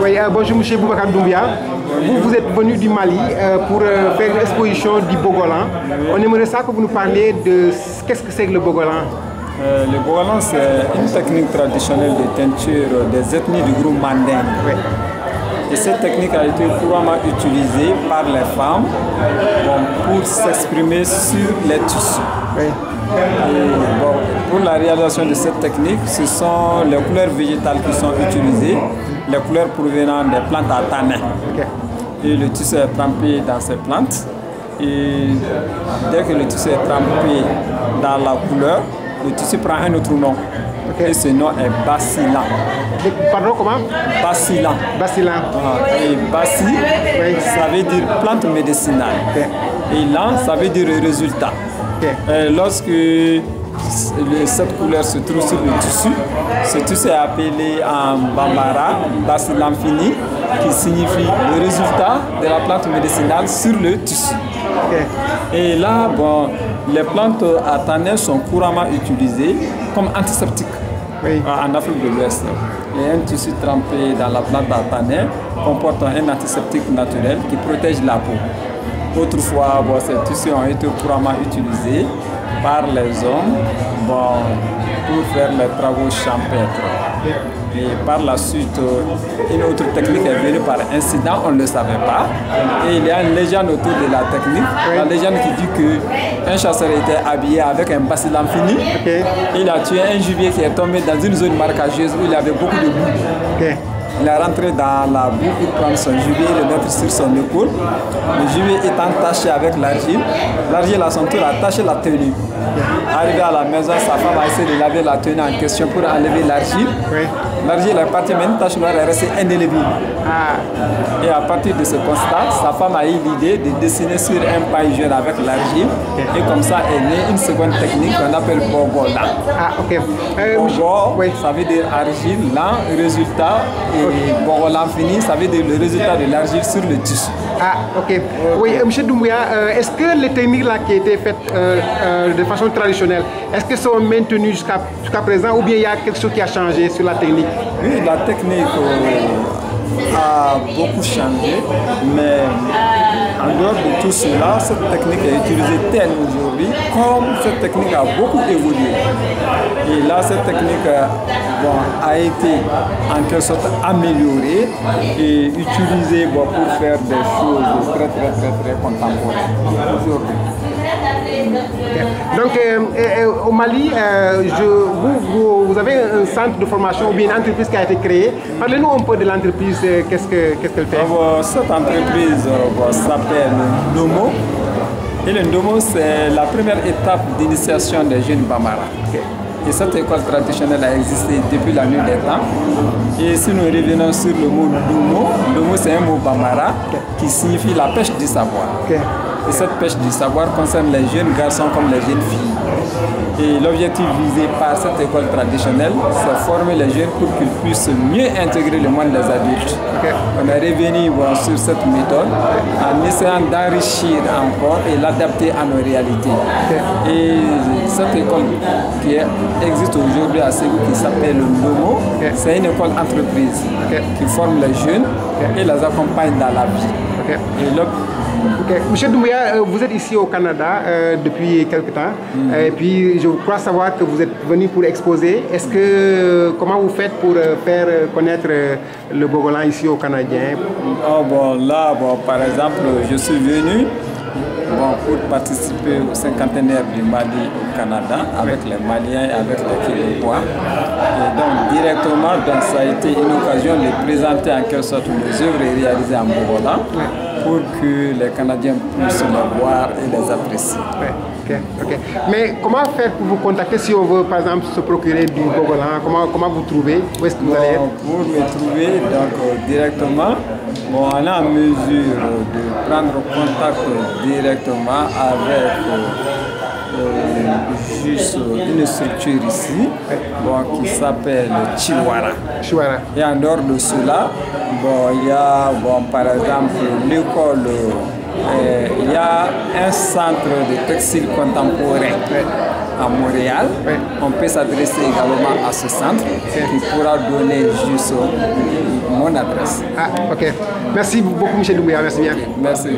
Oui, bonjour M. Boubacar Doumbia. Vous êtes venu du Mali pour faire une exposition du Bogolan. On aimerait ça que vous nous parliez de qu'est-ce que c'est que le Bogolan. Le Bogolan, c'est une technique traditionnelle de teinture des ethnies du groupe Mandingue. Oui. Et cette technique a été couramment utilisée par les femmes pour s'exprimer sur les tissus. Oui. Et, pour la réalisation de cette technique, ce sont les couleurs végétales qui sont utilisées, les couleurs provenant des plantes à tanin. Okay. Et le tissu est trempé dans ces plantes. Et dès que le tissu est trempé dans la couleur, le tissu prend un autre nom. Okay. Et ce nom est basilan. Pardon, comment? Basilan. Basilan. Et basi, oui, ça veut dire plante médicinale. Okay. Et lan, ça veut dire résultat. Okay. Lorsque cette couleur se trouve sur le tissu, ce tissu est appelé en bambara, basilan fini, qui signifie le résultat de la plante médicinale sur le tissu. Okay. Et là, les plantes à tanin sont couramment utilisées comme antiseptiques, oui, en Afrique de l'Ouest. Et un tissu trempé dans la plante à tanin comporte un antiseptique naturel qui protège la peau. Autrefois, ces tissus ont été couramment utilisés par les hommes pour faire les travaux champêtres. Et par la suite, une autre technique est venue par incident, on ne le savait pas. Et il y a une légende autour de la technique. Oui. La légende qui dit qu'un chasseur était habillé avec un basilan fini. Okay. Il a tué un gibier qui est tombé dans une zone marécageuse où il y avait beaucoup de boue. Okay. Il est rentré dans la boue pour prendre son gibier et le mettre sur son épaule. Le gibier étant taché avec l'argile, l'argile à son tour a taché la tenue. Arrivé à la maison, sa femme a essayé de laver la tenue en question pour enlever l'argile. Oui. L'argile est partie, mais une tache noire est restée indélébile. Et à partir de ce constat, sa femme a eu l'idée de dessiner sur un paille jaune avec l'argile. Et comme ça est née une seconde technique qu'on appelle Bogolan. Ok. Bogo, oui, ça veut dire argile, lan, résultat. Et Bogolan fini, ça veut dire le résultat de l'argile sur le tissu. Ok. Oui, M. Doumbia, est-ce que les techniques là qui étaient faites de façon traditionnelle, est-ce qu'elles sont maintenues jusqu'à présent ou bien il y a quelque chose qui a changé sur la technique? Oui, la technique a beaucoup changé, mais en dehors de tout cela, cette technique est utilisée telle aujourd'hui, comme cette technique a beaucoup évolué. Et là, cette technique a été en quelque sorte améliorée et utilisée pour faire des choses très contemporaines aujourd'hui. Donc, au Mali, vous avez un centre de formation ou bien une entreprise qui a été créée. Parlez-nous un peu de l'entreprise, qu'est-ce qu'elle fait? Cette entreprise s'appelle Ndomo. Et le Ndomo, c'est la première étape d'initiation des jeunes Bambara. Okay. Et cette école traditionnelle a existé depuis la nuit des temps. Et si nous revenons sur le mot Ndomo, Ndomo c'est un mot Bambara qui signifie la pêche du savoir. Okay. Et cette pêche du savoir concerne les jeunes garçons comme les jeunes filles. Et l'objectif visé par cette école traditionnelle, c'est former les jeunes pour qu'ils puissent mieux intégrer le monde des adultes. Okay. On est revenu sur cette méthode en essayant d'enrichir encore et l'adapter à nos réalités. Okay. Et cette école qui existe aujourd'hui à Ségou, qui s'appelle le Ndomo, okay, c'est une école entreprise, okay, qui forme les jeunes, okay, et les accompagne dans la vie. Okay. Et Okay. Monsieur Doumbia, vous êtes ici au Canada depuis quelque temps, et puis je crois savoir que vous êtes venu pour exposer. Comment vous faites pour faire connaître le Bogolan ici aux Canadiens? Par exemple, je suis venu pour participer au cinquantenaire du Mali au Canada avec les Maliens et avec les Québécois. Et donc directement, ça a été une occasion de présenter en quelque sorte les œuvres réalisées en Bogolan pour que les Canadiens puissent les voir et les apprécier. Okay. Mais comment faire pour vous contacter si on veut par exemple se procurer du Bogolan? Comment vous trouvez? Où est-ce que vous allez? Pour me trouver directement, on est en mesure de prendre contact directement avec juste une structure ici qui s'appelle Chiwara. Et en dehors de cela, il y a par exemple l'école il y a un centre de textile contemporain à Montréal. On peut s'adresser également à ce centre qui pourra donner juste mon adresse. Ah, ok. Merci beaucoup, M. Doumbouya. Merci bien. Merci.